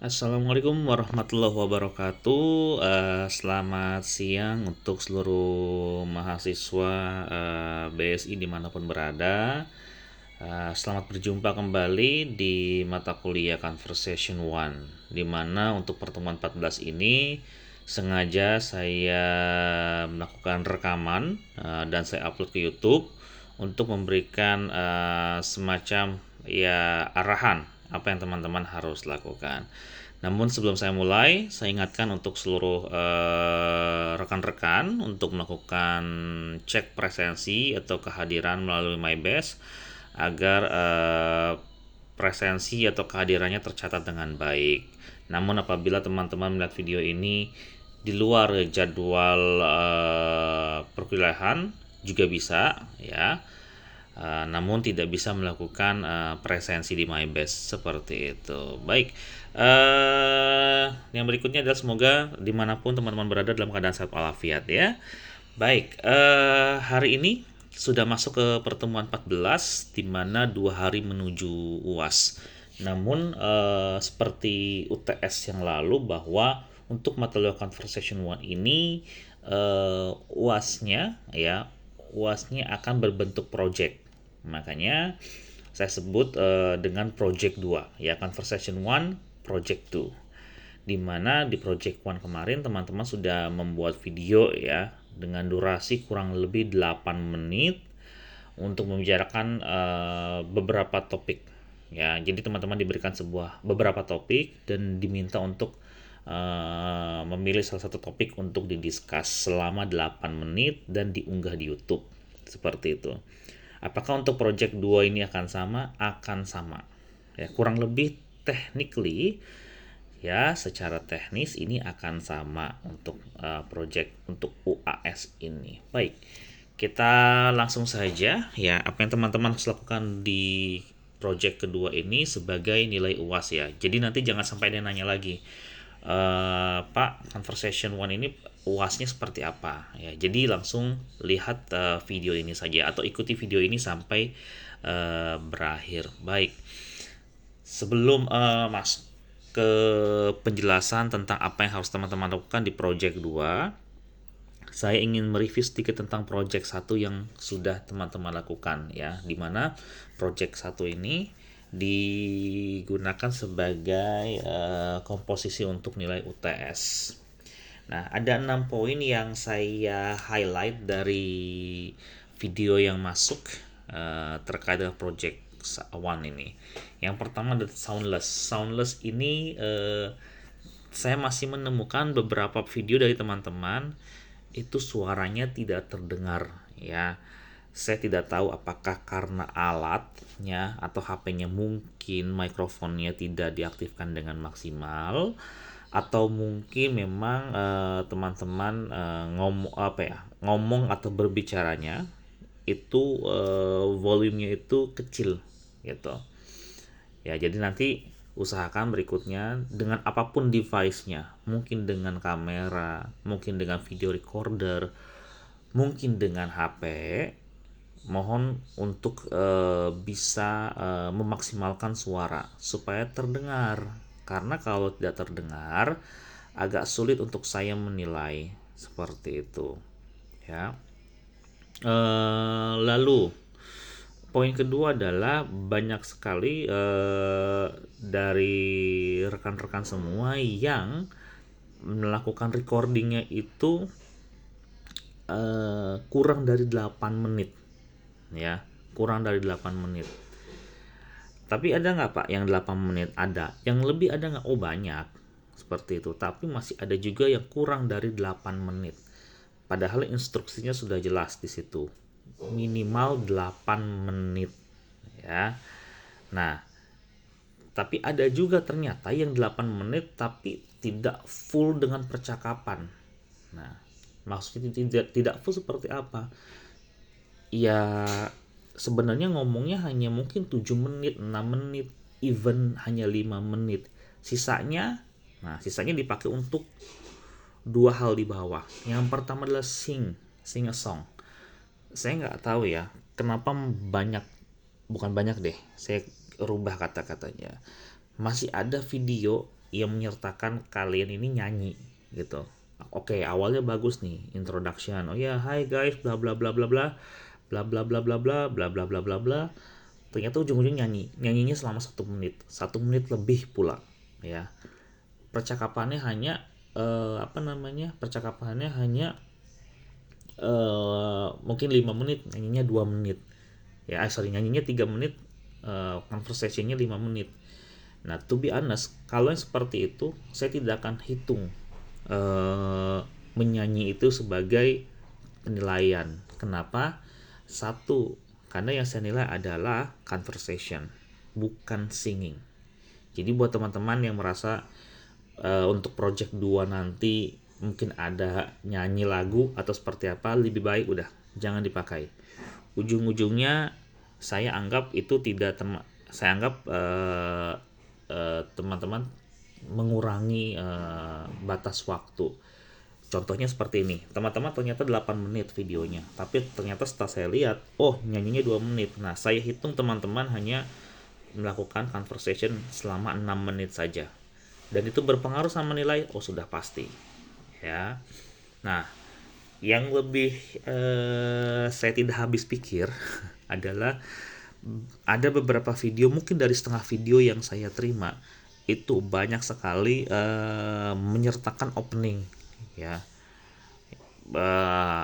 Assalamualaikum warahmatullahi wabarakatuh. Selamat siang untuk seluruh mahasiswa BSI dimanapun berada. Selamat berjumpa kembali di mata kuliah Conversation One, di mana untuk pertemuan 14 ini sengaja saya melakukan rekaman dan saya upload ke YouTube untuk memberikan semacam ya arahan apa yang teman-teman harus lakukan. Namun sebelum saya mulai, saya ingatkan untuk seluruh rekan-rekan untuk melakukan cek presensi atau kehadiran melalui MyBest agar presensi atau kehadirannya tercatat dengan baik. Namun apabila teman-teman melihat video ini di luar jadwal perkuliahan juga bisa ya. Namun tidak bisa melakukan presensi di MyBest seperti itu. Baik, yang berikutnya adalah semoga dimanapun teman-teman berada dalam keadaan sehat walafiat ya. Baik, hari ini sudah masuk ke pertemuan 14 di mana 2 hari menuju UAS. Namun seperti UTS yang lalu bahwa untuk material conversation one ini UASnya ya UASnya akan berbentuk project. Makanya saya sebut dengan project 2 ya, conversation 1 project 2. Di mana di project 1 kemarin teman-teman sudah membuat video ya dengan durasi kurang lebih 8 menit untuk membicarakan beberapa topik ya. Jadi teman-teman diberikan beberapa topik dan diminta untuk memilih salah satu topik untuk didiskus selama 8 menit dan diunggah di YouTube. Seperti itu. Apakah untuk project 2 ini akan sama? Akan sama. Ya, kurang lebih technically ya, secara teknis ini akan sama untuk project untuk UAS ini. Baik. Kita langsung saja ya, apa yang teman-teman harus lakukan di project kedua ini sebagai nilai UAS ya. Jadi nanti jangan sampai dia nanya lagi, Pak, conversation one ini UASnya seperti apa ya. Jadi langsung lihat video ini saja atau ikuti video ini sampai berakhir. Baik, sebelum masuk ke penjelasan tentang apa yang harus teman-teman lakukan di project 2, saya ingin mereview sedikit tentang project 1 yang sudah teman-teman lakukan ya, dimana project 1 ini digunakan sebagai komposisi untuk nilai UTS. Nah, ada 6 poin yang saya highlight dari video yang masuk terkait dengan project one ini. Yang pertama adalah soundless. Soundless ini saya masih menemukan beberapa video dari teman-teman itu suaranya tidak terdengar ya. Saya tidak tahu apakah karena alatnya atau HP-nya mungkin mikrofonnya tidak diaktifkan dengan maksimal, atau mungkin memang teman-teman ngomong atau berbicaranya itu volumenya itu kecil gitu. Ya, jadi nanti usahakan berikutnya dengan apapun device-nya, mungkin dengan kamera, mungkin dengan video recorder, mungkin dengan HP, mohon untuk bisa memaksimalkan suara supaya terdengar. Karena kalau tidak terdengar agak sulit untuk saya menilai seperti itu. Ya. Lalu poin kedua adalah banyak sekali dari rekan-rekan semua yang melakukan recordingnya itu kurang dari 8 menit ya, kurang dari 8 menit. Tapi ada nggak Pak yang 8 menit? Ada. Yang lebih ada nggak? Oh, banyak seperti itu. Tapi masih ada juga yang kurang dari 8 menit. Padahal instruksinya sudah jelas di situ, minimal 8 menit ya. Nah, tapi ada juga ternyata yang 8 menit tapi tidak full dengan percakapan. Nah, maksudnya tidak full seperti apa? Ya, sebenarnya ngomongnya hanya mungkin 7 menit, 6 menit, even hanya 5 menit. Sisanya dipakai untuk dua hal di bawah. Yang pertama adalah sing a song. Saya nggak tahu ya kenapa bukan banyak deh, saya rubah kata-katanya. Masih ada video yang menyertakan kalian ini nyanyi gitu. Oke, awalnya bagus nih, introduction. Oh ya, hi guys, bla bla bla bla bla, bla bla bla bla bla bla bla bla bla bla. Ternyata ujung-ujung nyanyinya selama 1 menit, 1 menit lebih pula, ya. Percakapannya hanya percakapannya hanya mungkin 5 menit, nyanyinya 2 menit, ya. Nyanyinya 3 menit, conversationnya 5 menit. Nah, to be honest, kalau yang seperti itu saya tidak akan hitung menyanyi itu sebagai penilaian. Kenapa? Satu, karena yang saya nilai adalah conversation, bukan singing. Jadi buat teman-teman yang merasa untuk project 2 nanti mungkin ada nyanyi lagu atau seperti apa, lebih baik udah jangan dipakai. Ujung-ujungnya saya anggap itu tidak saya anggap teman-teman mengurangi batas waktu. Contohnya seperti ini, teman-teman ternyata 8 menit videonya, tapi ternyata setelah saya lihat, oh nyanyinya 2 menit. Nah, saya hitung teman-teman hanya melakukan conversation selama 6 menit saja. Dan itu berpengaruh sama nilai, oh sudah pasti. Ya. Nah, yang lebih saya tidak habis pikir adalah ada beberapa video, mungkin dari setengah video yang saya terima itu banyak sekali menyertakan opening, ya.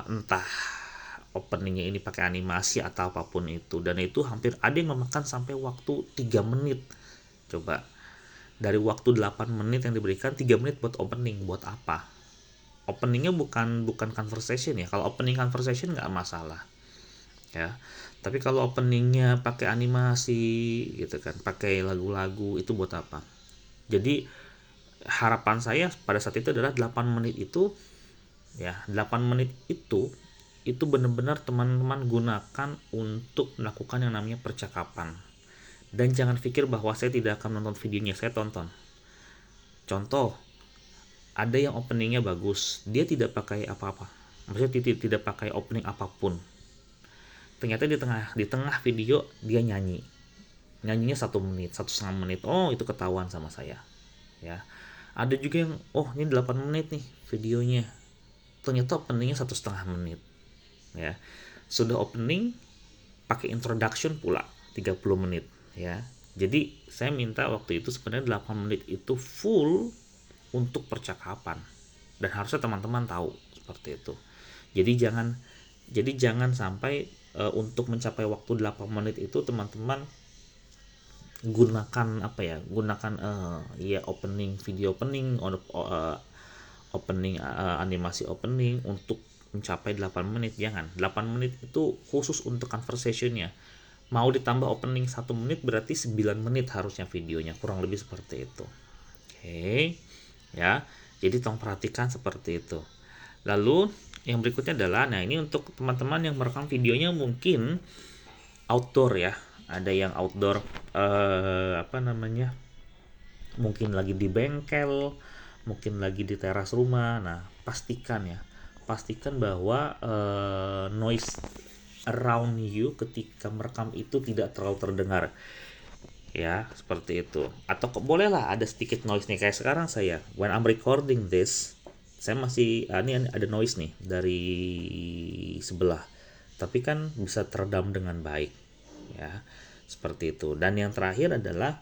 Entah openingnya ini pakai animasi atau apapun itu, dan itu hampir ada yang memakan sampai waktu 3 menit. Coba, dari waktu 8 menit yang diberikan, 3 menit buat opening, buat apa? Openingnya bukan conversation ya. Kalau opening conversation nggak masalah, ya. Tapi kalau openingnya pakai animasi gitu kan, pakai lagu-lagu, itu buat apa? Jadi harapan saya pada saat itu adalah 8 menit itu, ya, 8 menit itu benar-benar teman-teman gunakan untuk melakukan yang namanya percakapan. Dan jangan pikir bahwa saya tidak akan nonton videonya, saya tonton. Contoh, ada yang openingnya bagus, dia tidak pakai apa-apa, maksudnya tidak pakai opening apapun. Ternyata di tengah video dia nyanyinya 1 menit, 1,5 menit. Oh, itu ketahuan sama saya, ya. Ada juga yang, oh ini 8 menit nih videonya, ternyata openingnya 1,5 menit, ya. Sudah opening, pakai introduction pula 30 menit, ya. Jadi saya minta waktu itu sebenarnya 8 menit itu full untuk percakapan, dan harusnya teman-teman tahu seperti itu. Jadi jangan sampai untuk mencapai waktu 8 menit itu teman-teman gunakan ya opening, video opening, opening, animasi opening untuk mencapai 8 menit. Jangan, 8 menit itu khusus untuk conversationnya. Mau ditambah opening 1 menit berarti 9 menit harusnya videonya, kurang lebih seperti itu. Oke, ya. Jadi tolong perhatikan seperti itu. Lalu yang berikutnya adalah, nah ini untuk teman-teman yang merekam videonya mungkin outdoor, ya. Ada yang outdoor, mungkin lagi di bengkel, mungkin lagi di teras rumah. Nah, pastikan bahwa noise around you ketika merekam itu tidak terlalu terdengar, ya, seperti itu. Atau bolehlah ada sedikit noise nih, kayak sekarang saya when I'm recording this, saya masih ini ada noise nih dari sebelah, tapi kan bisa teredam dengan baik, ya, seperti itu. Dan yang terakhir adalah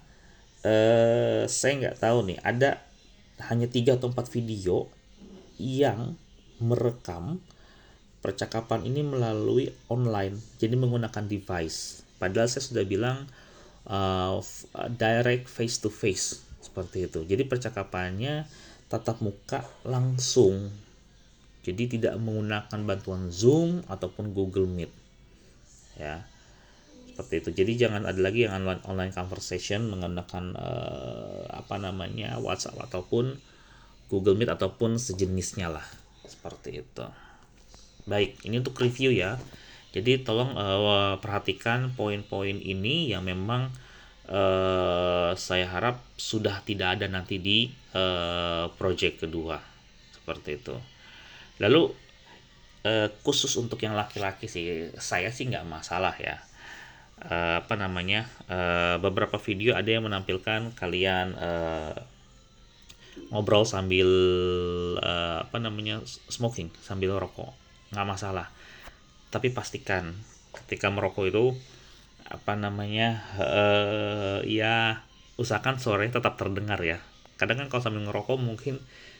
saya nggak tahu nih, ada hanya 3 atau 4 video yang merekam percakapan ini melalui online, jadi menggunakan device. Padahal saya sudah bilang direct face to face, seperti itu. Jadi percakapannya tatap muka langsung, jadi tidak menggunakan bantuan Zoom ataupun Google Meet, ya, seperti itu. Jadi jangan ada lagi yang online conversation menggunakan WhatsApp ataupun Google Meet ataupun sejenisnya lah, seperti itu. Baik, ini untuk review ya. Jadi tolong perhatikan poin-poin ini yang memang saya harap sudah tidak ada nanti di project kedua, seperti itu. Lalu khusus untuk yang laki-laki sih, saya sih nggak masalah ya. Beberapa video ada yang menampilkan kalian ngobrol sambil smoking, sambil rokok, nggak masalah. Tapi pastikan ketika merokok itu ya usahakan suaranya tetap terdengar ya. Kadang kan kalau sambil ngerokok mungkin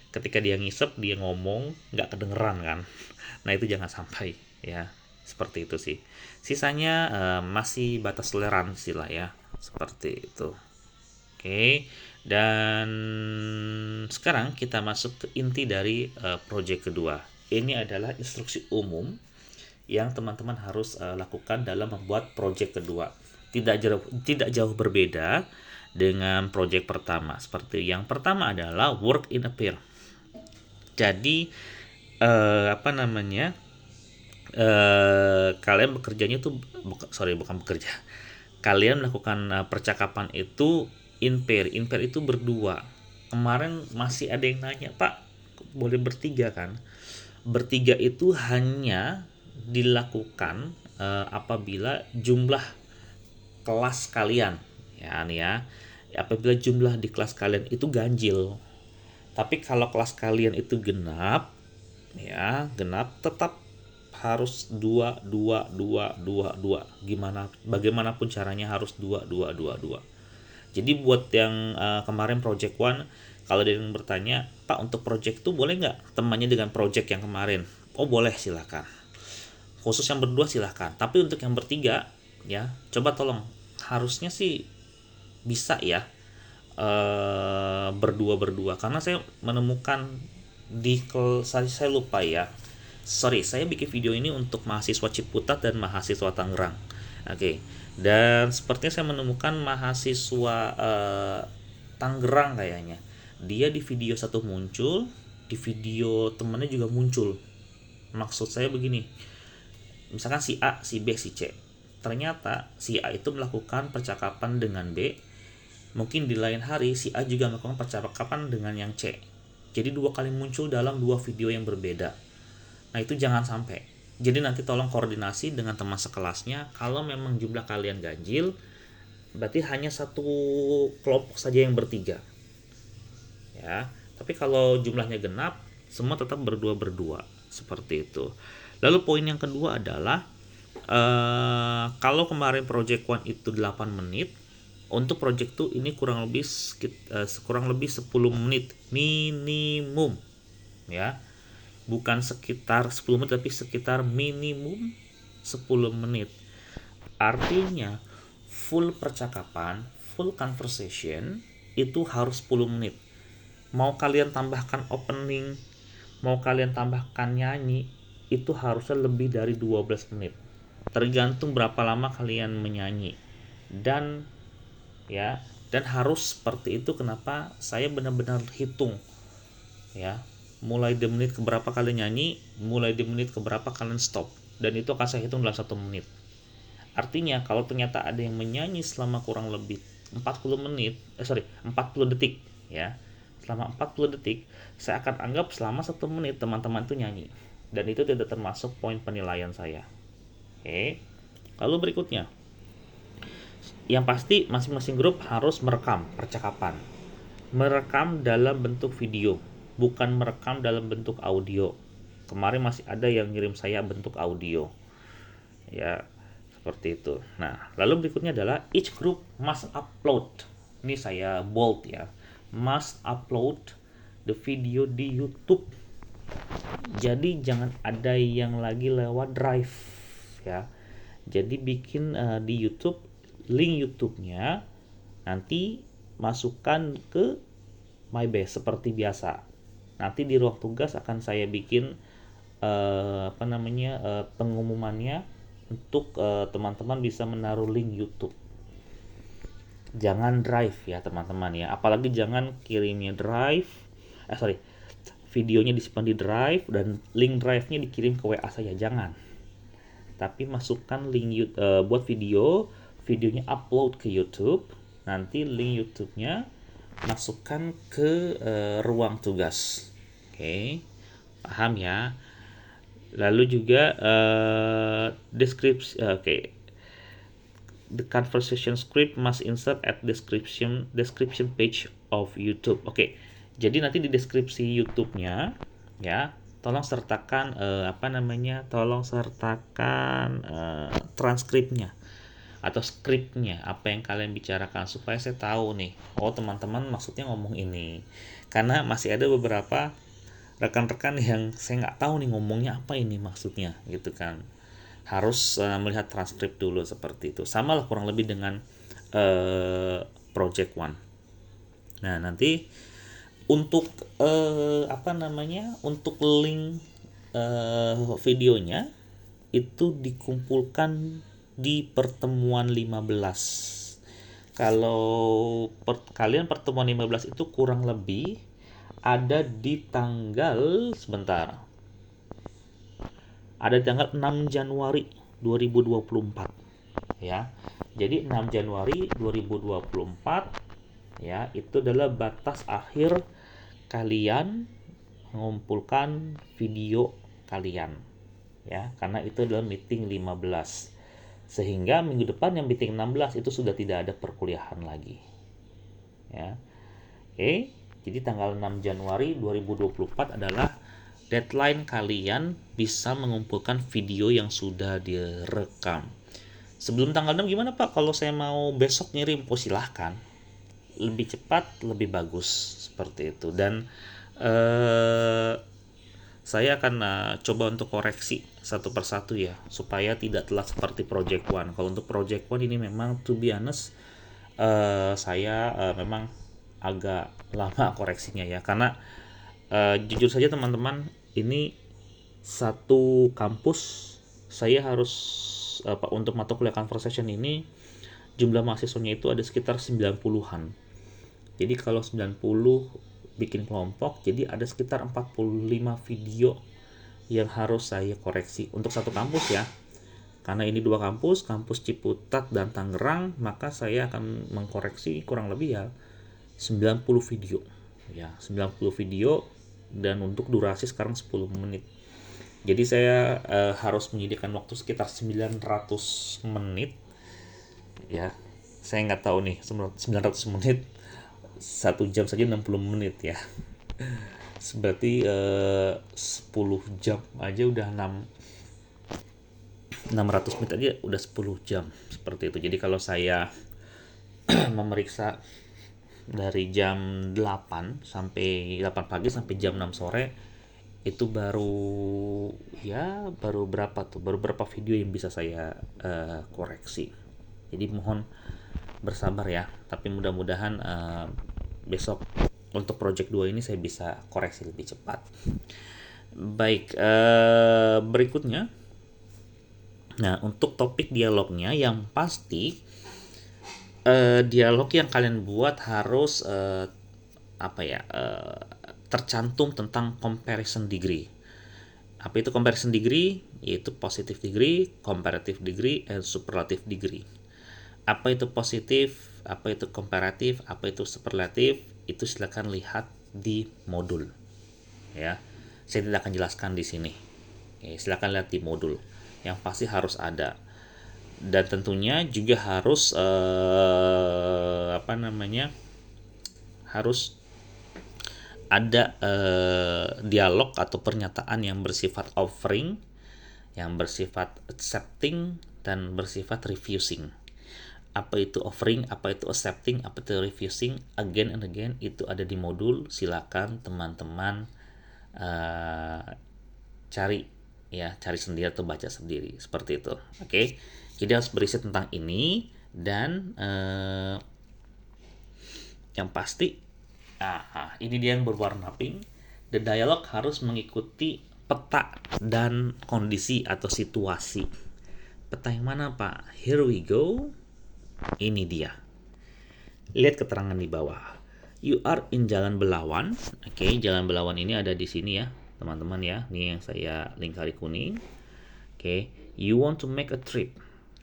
ketika dia ngisep dia ngomong nggak kedengeran kan. Nah itu jangan sampai ya, seperti itu sih. Sisanya masih batas toleransi lah ya, seperti itu. Oke, dan sekarang kita masuk ke inti dari project kedua. Ini adalah instruksi umum yang teman-teman harus lakukan dalam membuat project kedua. Tidak jauh berbeda dengan project pertama. Seperti yang pertama adalah work in a pair. Jadi kalian bekerjanya tuh bukan bekerja. Kalian melakukan percakapan itu in pair. In pair itu berdua. Kemarin masih ada yang nanya, Pak, boleh bertiga kan? Bertiga itu hanya dilakukan apabila jumlah kelas kalian apabila jumlah di kelas kalian itu ganjil. Tapi kalau kelas kalian itu genap tetap harus dua. Bagaimanapun caranya harus dua. Jadi buat yang kemarin project one, kalau ada yang bertanya, Pak, untuk project itu boleh nggak temannya dengan project yang kemarin? Oh boleh, silahkan. Khusus yang berdua silahkan. Tapi untuk yang bertiga ya, coba tolong, harusnya sih bisa ya berdua, karena saya menemukan saya lupa ya. Saya bikin video ini untuk mahasiswa Ciputat dan mahasiswa Tangerang. Oke. Dan sepertinya saya menemukan mahasiswa Tangerang kayaknya. Dia di video satu muncul, di video temannya juga muncul. Maksud saya begini, misalkan si A, si B, si C. Ternyata si A itu melakukan percakapan dengan B. Mungkin di lain hari si A juga melakukan percakapan dengan yang C. Jadi dua kali muncul dalam dua video yang berbeda. Nah itu jangan sampai. Jadi nanti tolong koordinasi dengan teman sekelasnya. Kalau memang jumlah kalian ganjil, berarti hanya satu kelompok saja yang bertiga. Ya, tapi kalau jumlahnya genap, semua tetap berdua. Seperti itu. Lalu poin yang kedua adalah kalau kemarin project 1 itu 8 menit, untuk project 2 ini kurang lebih 10 menit minimum ya. Bukan sekitar 10 menit tapi sekitar minimum 10 menit. Artinya full percakapan, full conversation itu harus 10 menit. Mau kalian tambahkan opening, mau kalian tambahkan nyanyi, itu harusnya lebih dari 12 menit. Tergantung berapa lama kalian menyanyi. Dan harus seperti itu. Kenapa? Saya benar-benar hitung ya. Mulai di menit keberapa kalian nyanyi, mulai di menit keberapa kalian stop. Dan itu akan saya hitung dalam 1 menit. Artinya kalau ternyata ada yang menyanyi selama kurang lebih 40 detik ya. Selama 40 detik, saya akan anggap selama 1 menit teman-teman itu nyanyi. Dan itu tidak termasuk poin penilaian saya. Oke. Lalu berikutnya, yang pasti masing-masing grup harus merekam percakapan. Merekam dalam bentuk video, bukan merekam dalam bentuk audio. Kemarin masih ada yang ngirim saya bentuk audio. Ya, seperti itu. Nah, lalu berikutnya adalah each group must upload. Ini saya bold ya. Must upload the video di YouTube. Jadi jangan ada yang lagi lewat drive ya. Jadi bikin di YouTube, link YouTube-nya nanti masukkan ke MyBase seperti biasa. Nanti di ruang tugas akan saya bikin pengumumannya untuk teman-teman bisa menaruh link YouTube. Jangan drive ya teman-teman ya. Apalagi jangan kirimnya videonya disimpan di drive dan link drive-nya dikirim ke WA saya, jangan. Tapi masukkan link buat videonya upload ke YouTube, nanti link YouTube-nya masukkan ke ruang tugas. Oke. Paham ya? Lalu juga deskripsi. The conversation script must insert at description page of YouTube. Jadi nanti di deskripsi YouTube-nya ya, tolong sertakan transkripnya atau skripnya, apa yang kalian bicarakan, supaya saya tahu nih, oh teman-teman maksudnya ngomong ini. Karena masih ada beberapa rekan-rekan yang saya nggak tahu nih ngomongnya apa ini maksudnya gitu kan. Harus melihat transkrip dulu seperti itu. Sama lah kurang lebih dengan project one. Nah nanti untuk untuk link videonya itu dikumpulkan di pertemuan 15. Kalau kalian pertemuan 15 itu kurang lebih ada di tanggal sebentar. Ada di tanggal 6 Januari 2024 ya. Jadi 6 Januari 2024 ya, itu adalah batas akhir kalian mengumpulkan video kalian ya, karena itu adalah meeting 15. Sehingga minggu depan yang meeting 16 itu sudah tidak ada perkuliahan lagi ya. Oke, jadi tanggal 6 Januari 2024 adalah deadline kalian bisa mengumpulkan video yang sudah direkam. Sebelum tanggal 6 gimana Pak? Kalau saya mau besok ngirim, oh silahkan. Lebih cepat, lebih bagus seperti itu. Dan saya akan coba untuk koreksi satu persatu ya, supaya tidak telat seperti Project One. Kalau untuk Project One ini memang to be honest, saya memang agak lama koreksinya ya, karena jujur saja teman-teman, ini satu kampus saya harus untuk mata kuliah conversation ini jumlah mahasiswanya itu ada sekitar 90-an. Jadi kalau 90 bikin kelompok, jadi ada sekitar 45 video yang harus saya koreksi untuk satu kampus ya. Karena ini dua kampus, kampus Ciputat dan Tangerang, maka saya akan mengkoreksi kurang lebih ya 90 video. Ya, 90 video, dan untuk durasi sekarang 10 menit. Jadi saya harus menyediakan waktu sekitar 900 menit. Ya, saya nggak tahu nih 900 menit 1 jam saja 60 menit ya. Berarti 10 jam aja udah 600 menit aja udah 10 jam seperti itu. Jadi kalau saya memeriksa dari jam 8 sampai 8 pagi sampai jam 6 sore itu baru berapa video yang bisa saya koreksi. Jadi mohon bersabar ya, tapi mudah-mudahan besok untuk project 2 ini saya bisa koreksi lebih cepat. Baik, berikutnya, nah untuk topik dialognya yang pasti dialog yang kalian buat harus tercantum tentang comparison degree. Apa itu comparison degree? Yaitu positive degree, comparative degree, and superlative degree. Apa itu positif, apa itu komparatif, apa itu superlatif, itu silakan lihat di modul ya. Saya tidak akan jelaskan di sini. Oke, silakan lihat di modul. Yang pasti harus ada. Dan tentunya juga harus harus ada dialog atau pernyataan yang bersifat offering, yang bersifat accepting, dan bersifat refusing. Apa itu offering, apa itu accepting, apa itu refusing, again and again, itu ada di modul. Silakan teman-teman cari sendiri atau baca sendiri seperti itu. Oke, jadi harus berisi tentang ini. Dan yang pasti ini dia yang berwarna pink. The dialog harus mengikuti peta dan kondisi atau situasi. Peta yang mana Pak? Here we go. Ini dia. Lihat keterangan di bawah. You are in Jalan Belawan. Oke, Jalan Belawan ini ada di sini ya, teman-teman ya. Ini yang saya lingkari kuning. Oke, you want to make a trip.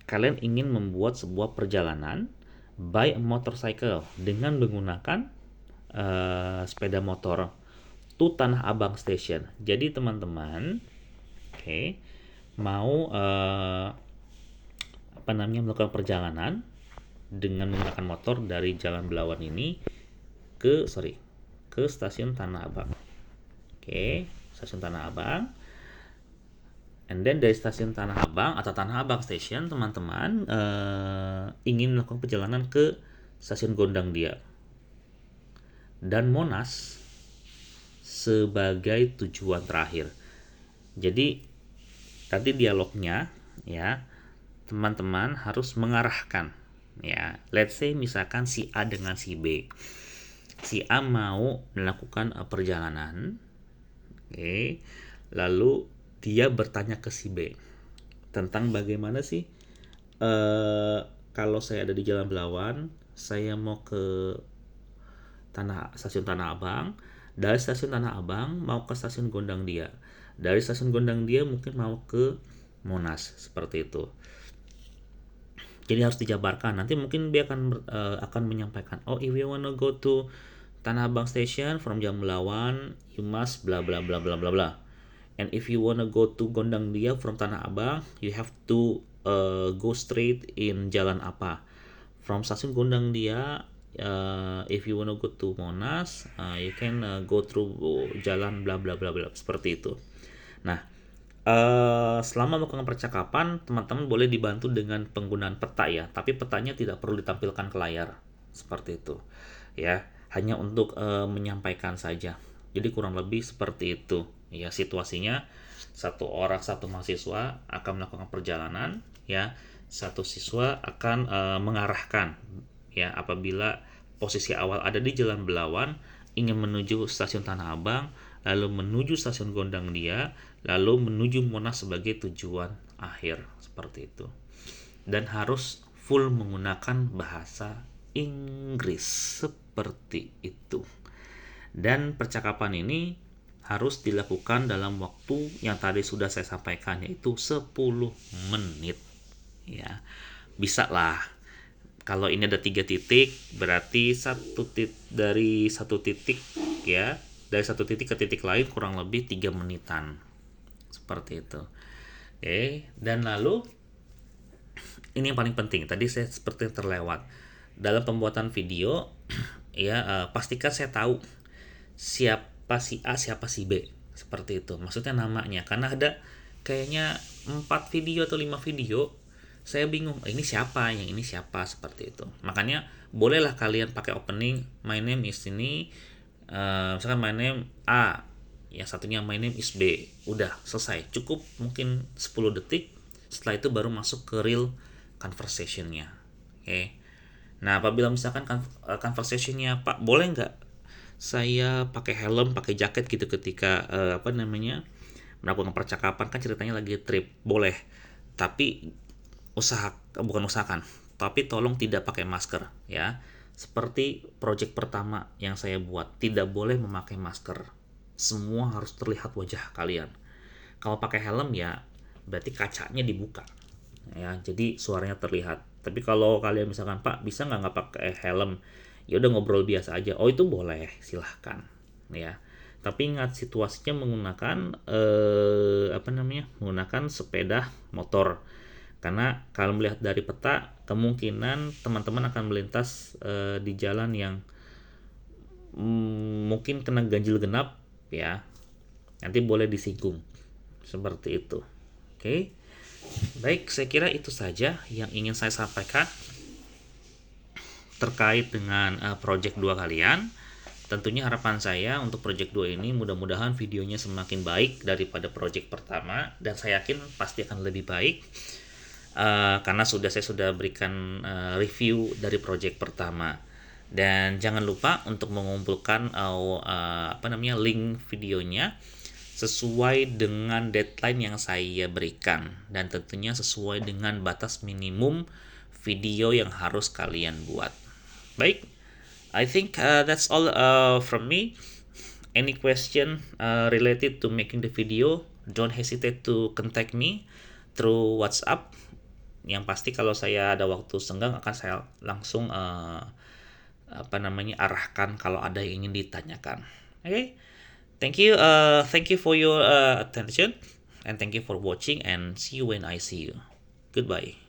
Kalian ingin membuat sebuah perjalanan by a motorcycle dengan menggunakan sepeda motor to Tanah Abang Station. Jadi teman-teman, mau melakukan perjalanan dengan menggunakan motor dari Jalan Belawan ini ke ke stasiun Tanah Abang. Oke, stasiun Tanah Abang. And then dari stasiun Tanah Abang atau Tanah Abang Station, teman-teman ingin melakukan perjalanan ke stasiun Gondang Dia dan Monas sebagai tujuan terakhir. Jadi tadi dialognya ya, teman-teman harus mengarahkan ya. Let's say misalkan si A dengan si B. Si A mau melakukan perjalanan, oke. Lalu dia bertanya ke si B tentang bagaimana sih kalau saya ada di Jalan Belawan, saya mau ke stasiun Tanah Abang, dari stasiun Tanah Abang mau ke stasiun Gondang Dia, dari stasiun Gondang Dia mungkin mau ke Monas, seperti itu. Jadi harus dijabarkan. Nanti mungkin dia akan menyampaikan, oh if you wanna go to Tanah Abang Station from Jalan Belawan, you must bla bla bla bla bla bla. And if you wanna go to Gondang Dia from Tanah Abang, you have to go straight in jalan apa. From stasiun Gondang Dia, if you wanna go to Monas, you can go through jalan bla bla bla bla, seperti itu. Nah, selama melakukan percakapan, teman-teman boleh dibantu dengan penggunaan peta ya, tapi petanya tidak perlu ditampilkan ke layar, seperti itu ya, hanya untuk menyampaikan saja. Jadi kurang lebih seperti itu ya situasinya. Satu mahasiswa akan melakukan perjalanan ya, satu siswa akan mengarahkan ya, apabila posisi awal ada di Jalan Belawan, ingin menuju stasiun Tanah Abang, lalu menuju stasiun Gondang Dia, lalu menuju Monas sebagai tujuan akhir, seperti itu. Dan harus full menggunakan bahasa Inggris, seperti itu. Dan percakapan ini harus dilakukan dalam waktu yang tadi sudah saya sampaikan, yaitu 10 menit ya. Bisa lah. Kalau ini ada 3 titik, berarti dari satu titik ya, dari satu titik ke titik lain kurang lebih 3 menitan, seperti itu. Oke, dan lalu ini yang paling penting, tadi saya seperti terlewat dalam pembuatan video ya, pastikan saya tahu siapa si A, siapa si B, seperti itu. Maksudnya namanya, karena ada kayaknya 4 video atau 5 video saya bingung, ini siapa, yang ini siapa, seperti itu. Makanya bolehlah kalian pakai opening, my name is ini, misalkan my name A, yang satunya my name is B, udah selesai, cukup mungkin 10 detik. Setelah itu baru masuk ke real conversationnya. Oke. Nah, apabila misalkan conversationnya, Pak, boleh nggak saya pakai helm, pakai jaket gitu ketika melakukan percakapan, kan ceritanya lagi trip, boleh. Tapi usahakan, tapi tolong tidak pakai masker ya. Seperti project pertama yang saya buat, tidak boleh memakai masker. Semua harus terlihat wajah kalian. Kalau pakai helm ya berarti kacanya dibuka ya, jadi suaranya terlihat. Tapi kalau kalian misalkan, Pak, bisa nggak pakai helm, ya udah ngobrol biasa aja, oh itu boleh, silahkan ya. Tapi ingat situasinya menggunakan menggunakan sepeda motor, karena kalau melihat dari peta kemungkinan teman-teman akan melintas di jalan yang mungkin kena ganjil genap ya, nanti boleh disinggung, seperti itu. Oke. Baik, saya kira itu saja yang ingin saya sampaikan terkait dengan project 2 kalian. Tentunya harapan saya untuk project 2 ini mudah-mudahan videonya semakin baik daripada project pertama, dan saya yakin pasti akan lebih baik karena saya sudah berikan review dari project pertama. Dan jangan lupa untuk mengumpulkan link videonya sesuai dengan deadline yang saya berikan, dan tentunya sesuai dengan batas minimum video yang harus kalian buat. Baik, I think that's all from me. Any question related to making the video, don't hesitate to contact me through WhatsApp. Yang pasti kalau saya ada waktu senggang akan saya langsung arahkan kalau ada yang ingin ditanyakan. Okay? Thank you for your attention, and thank you for watching, and see you when I see you. Goodbye.